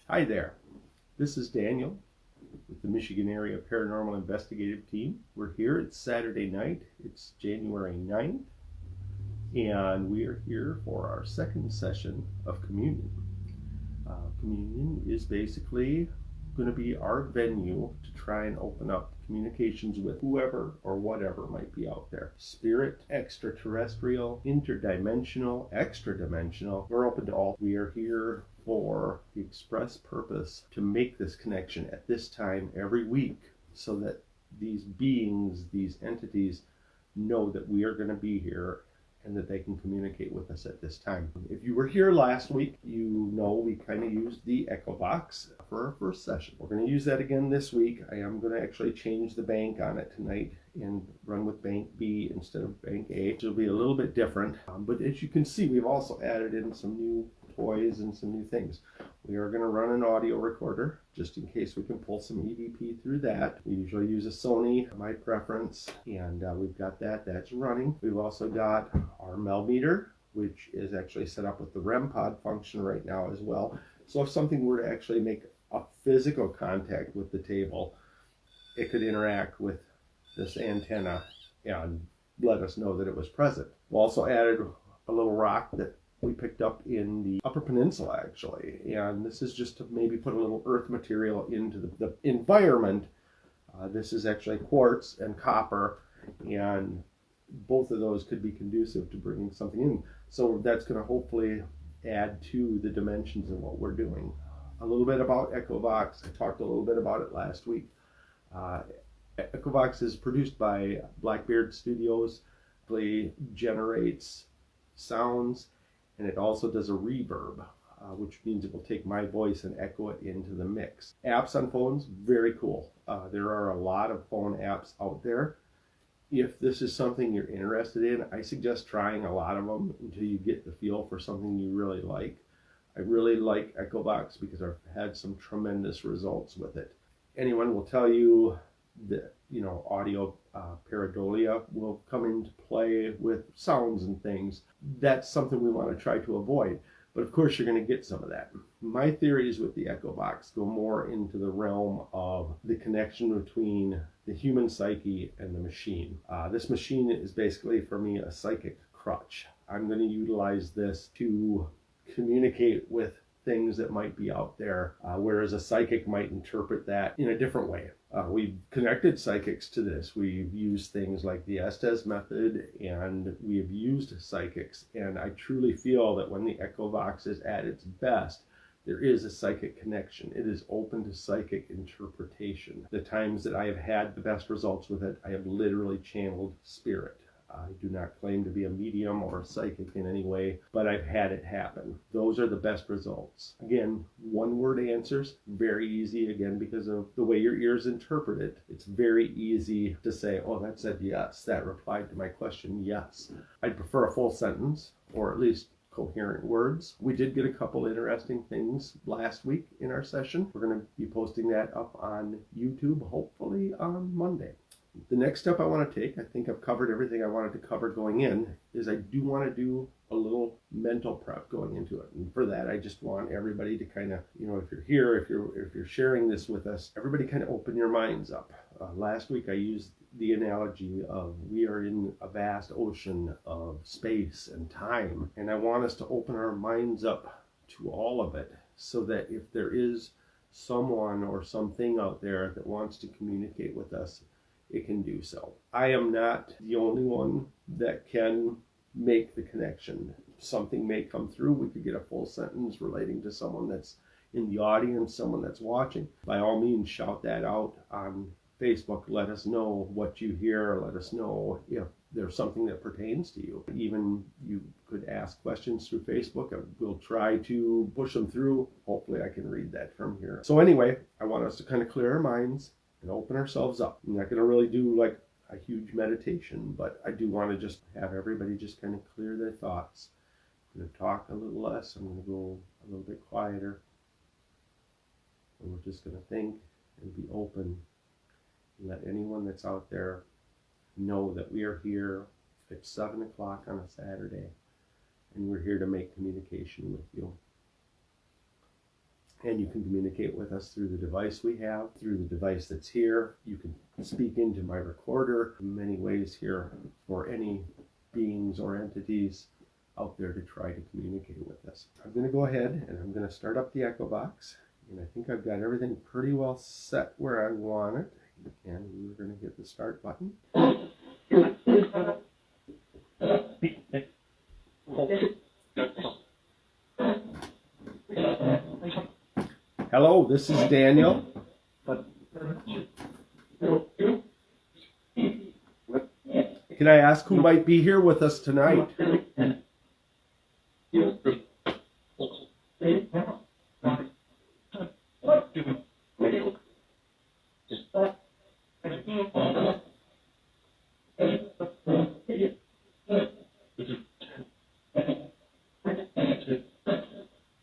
Hi there, this is Daniel with the Michigan Area Paranormal Investigative Team. We're here, it's Saturday night, it's January 9th, and we are here for our second session of communion. Communion is basically going to be our venue to try and open up communications with whoever or whatever might be out there. Spirit, extraterrestrial, interdimensional, extra-dimensional, we're open to all. We are here for the express purpose to make this connection at this time every week so that these beings, these entities, know that we are going to be here and that they can communicate with us at this time. If you were here last week, you know we kind of used the echo box for our first session. We're going to use that again this week. I am going to actually change the bank on it tonight and run with bank B instead of bank A. It'll be a little bit different, but as you can see, we've also added in some new toys and some new things. We are going to run an audio recorder just in case we can pull some EVP through that. We usually use a Sony, my preference, and we've got that's running. We've also got our Mel meter, which is actually set up with the REM pod function right now as well. So if something were to actually make a physical contact with the table, it could interact with this antenna and let us know that it was present. We also added a little rock that we picked up in the Upper Peninsula, actually, and this is just to maybe put a little earth material into the environment. This is actually quartz and copper, and both of those could be conducive to bringing something in. So that's going to hopefully add to the dimensions of what we're doing. A little bit about EchoVox. I talked a little bit about it last week. EchoVox is produced by Blackbeard Studios. It generates sounds, and it also does a reverb, which means it will take my voice and echo it into the mix. Apps on phones, very cool. There are a lot of phone apps out there. If this is something you're interested in, I suggest trying a lot of them until you get the feel for something you really like. I really like EchoVox because I've had some tremendous results with it. Anyone will tell you that, audio pareidolia will come into play with sounds and things. That's something we want to try to avoid. But of course, you're going to get some of that. My theories with the EchoVox go more into the realm of the connection between the human psyche and the machine. This machine is basically, for me, a psychic crutch. I'm going to utilize this to communicate with things that might be out there, whereas a psychic might interpret that in a different way. We've connected psychics to this. We've used things like the Estes method, and we have used psychics, and I truly feel that when the EchoVox is at its best, there is a psychic connection. It is open to psychic interpretation. The times that I have had the best results with it, I have literally channeled spirit. I do not claim to be a medium or a psychic in any way, but I've had it happen. Those are the best results. Again, one-word answers, very easy, again, because of the way your ears interpret it. It's very easy to say, oh, that said yes. That replied to my question, yes. I'd prefer a full sentence, or at least coherent words. We did get a couple interesting things last week in our session. We're going to be posting that up on YouTube, hopefully on Monday. The next step I want to take, I think I've covered everything I wanted to cover going in, is I do want to do a little mental prep going into it. And for that, I just want everybody to kind of, if you're here, if you're sharing this with us, everybody kind of open your minds up. Last week I used the analogy of we are in a vast ocean of space and time, and I want us to open our minds up to all of it so that if there is someone or something out there that wants to communicate with us, it can do so. I am not the only one that can make the connection. Something may come through. We could get a full sentence relating to someone that's in the audience, someone that's watching. By all means, shout that out on Facebook. Let us know what you hear. Let us know if there's something that pertains to you. Even you could ask questions through Facebook. We'll try to push them through. Hopefully I can read that from here. So anyway, I want us to kind of clear our minds and open ourselves up. I'm not going to really do like a huge meditation, but I do want to just have everybody just kind of clear their thoughts. I'm going to talk a little less. I'm going to go a little bit quieter. And we're just going to think and be open and let anyone that's out there know that we are here at 7 o'clock on a Saturday, and we're here to make communication with you. And you can communicate with us through the device we have, through the device that's here. You can speak into my recorder in many ways here for any beings or entities out there to try to communicate with us. I'm going to go ahead and I'm going to start up the echo box. And I think I've got everything pretty well set where I want it. And we're going to hit the start button. Hello, this is Daniel. Can I ask who might be here with us tonight?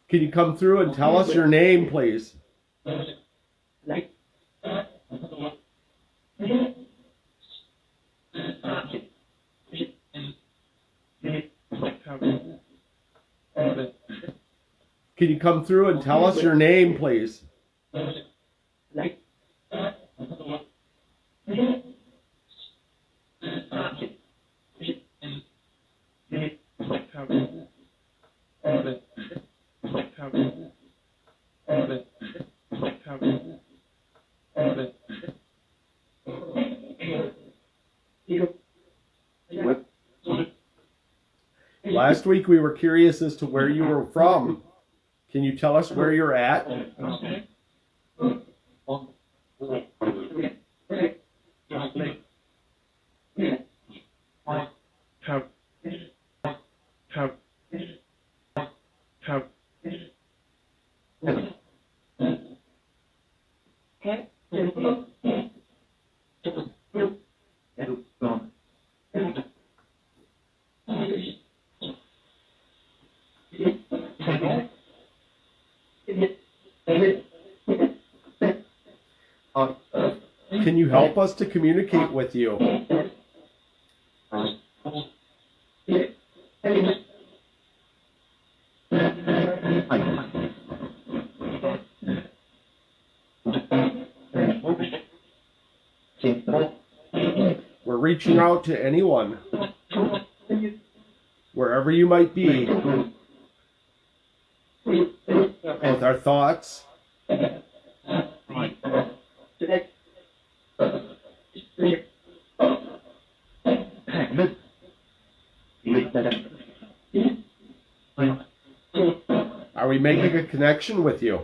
Can you come through and tell us your name, please? Can you come through and tell us your name, please? Last week we were curious as to where you were from. Can you tell us where you're at? Can you help us to communicate with you? We're reaching out to anyone, wherever you might be, with our thoughts. Are we making a connection with you?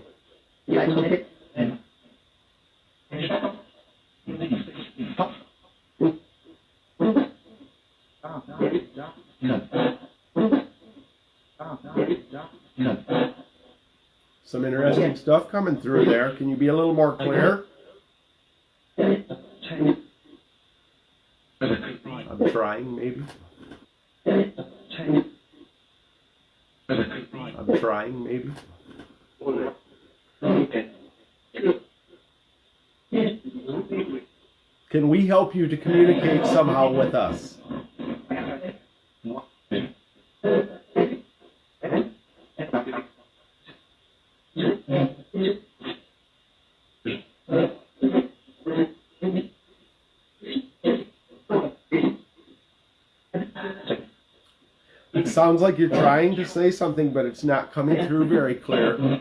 Some interesting stuff coming through there. Can you be a little more clear? I'm trying, maybe. I'm trying, maybe. Can we help you to communicate somehow with us? It sounds like you're trying to say something, but it's not coming through very clear.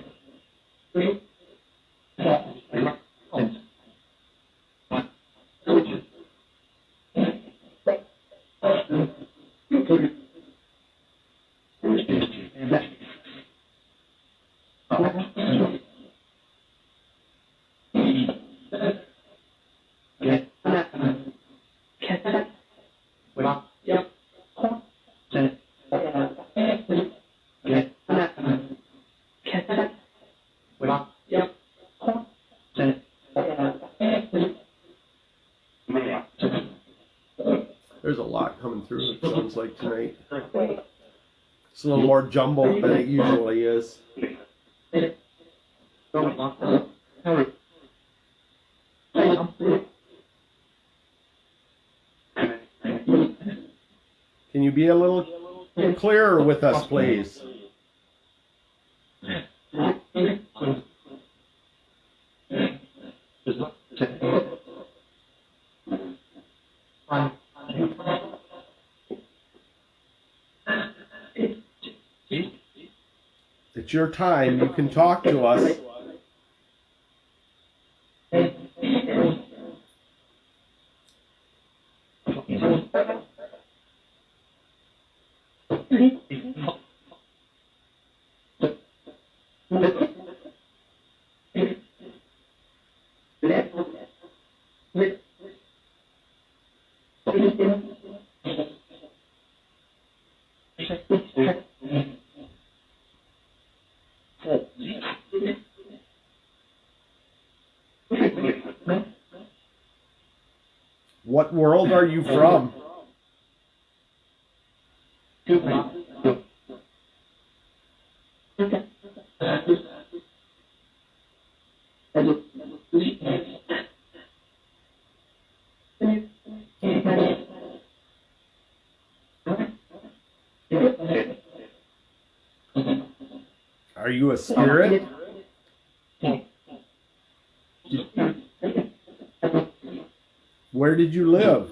There's a lot coming through, it sounds like, tonight. It's a little more jumbled than it usually is. Can you be a little clearer with us, please? It's your time. You can talk to us. What world are you from? Are you a spirit? Where did you live?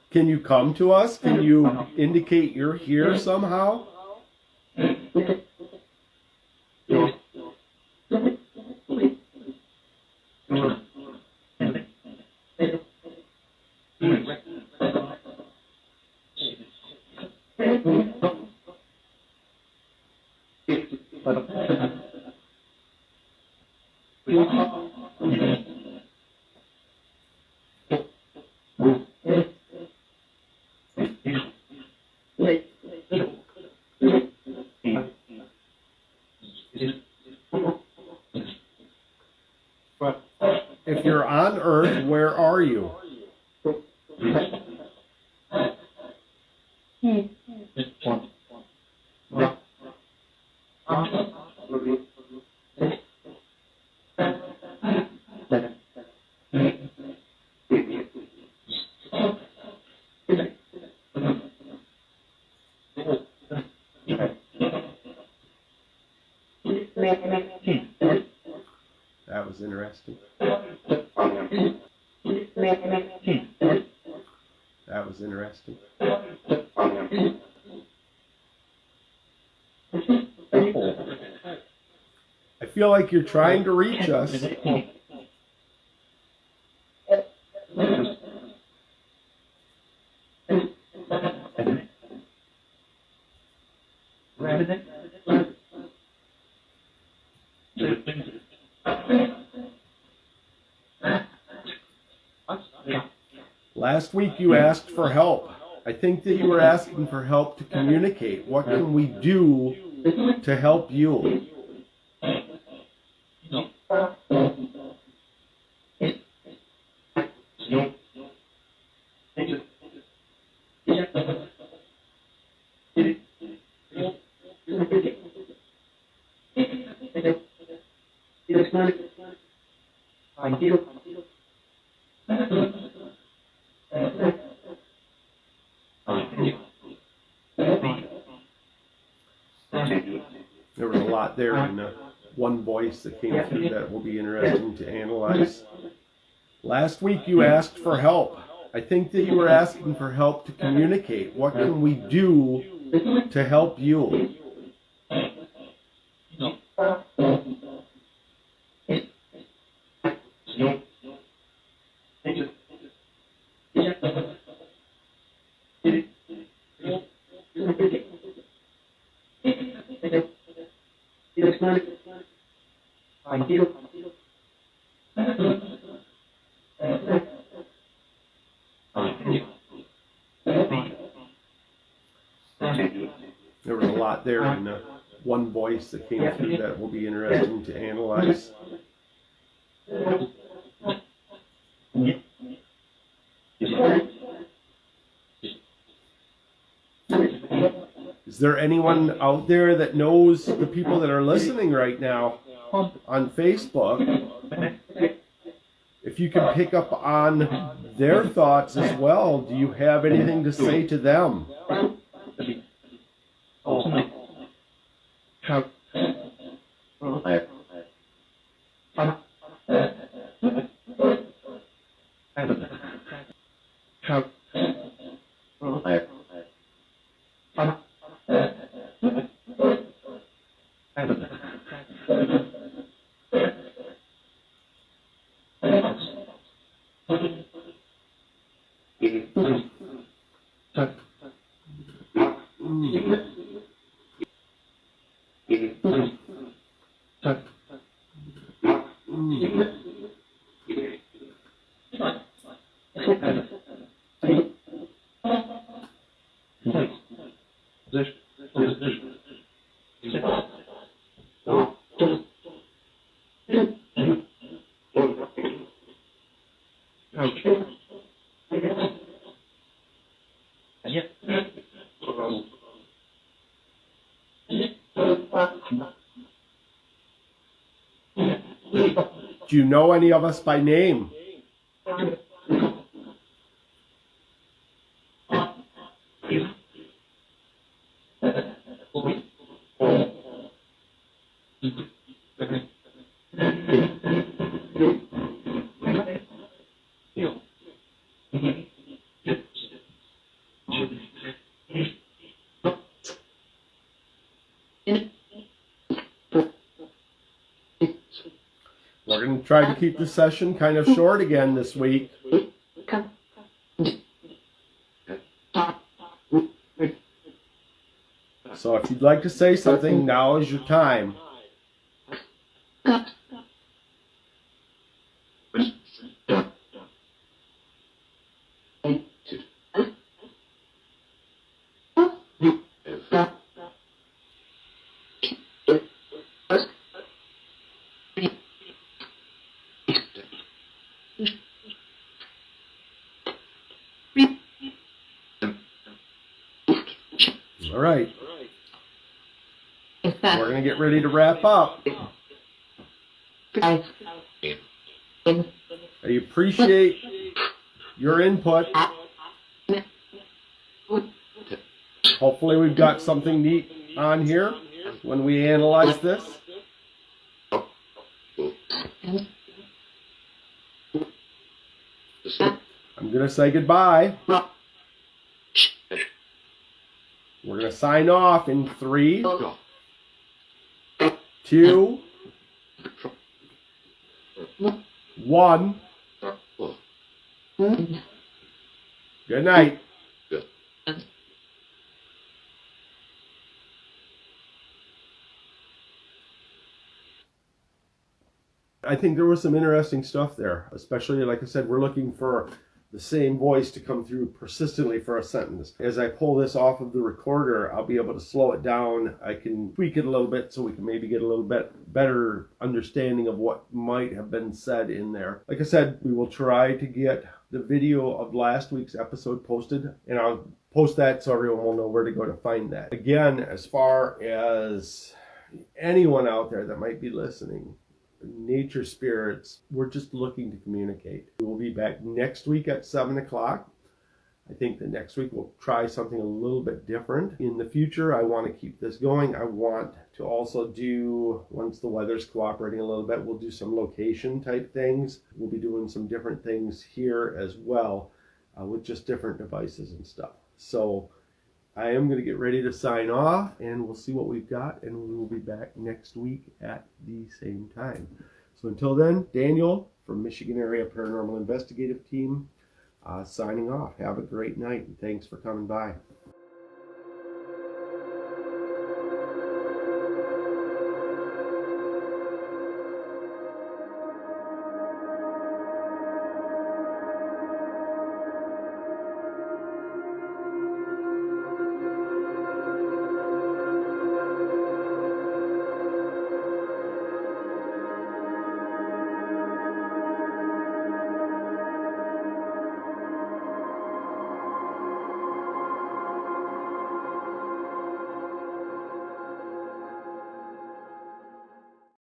Can you come to us? Can you indicate you're here somehow? If you're on Earth, where are you? That was interesting. That was interesting. I feel like you're trying to reach us. Last week you asked for help. I think that you were asking for help to communicate. What can we do to help you? There was a lot there in one voice that came through that will be interesting to analyze. Last week you asked for help. I think that you were asking for help to communicate. What can we do to help you? There was a lot there in one voice that came through that will be interesting to analyze. Is there anyone out there that knows the people that are listening right now? on Facebook, if you can pick up on their thoughts as well. Do you have anything to say to them? Do you know any of us by name? We're going to try to keep the session kind of short again this week. So if you'd like to say something, now is your time. All right. We're going to get ready to wrap up. I appreciate your input. Hopefully we've got something neat on here when we analyze this. I'm going to say goodbye. We're going to sign off in 3, 2, 1. Good night. I think there was some interesting stuff there, especially, like I said, we're looking for the same voice to come through persistently for a sentence. As I pull this off of the recorder, I'll be able to slow it down. I can tweak it a little bit so we can maybe get a little bit better understanding of what might have been said in there. Like I said, we will try to get the video of last week's episode posted, and I'll post that so everyone will know where to go to find that. Again, as far as anyone out there that might be listening, nature spirits, we're just looking to communicate. We'll be back next week at 7 o'clock. I think that next week we'll try something a little bit different. In the future, I want to keep this going. I want to also do, once the weather's cooperating a little bit, we'll do some location type things. We'll be doing some different things here as well, with just different devices and stuff. So I am going to get ready to sign off, and we'll see what we've got, and we will be back next week at the same time. So until then, Daniel from Michigan Area Paranormal Investigative Team, signing off. Have a great night, and thanks for coming by.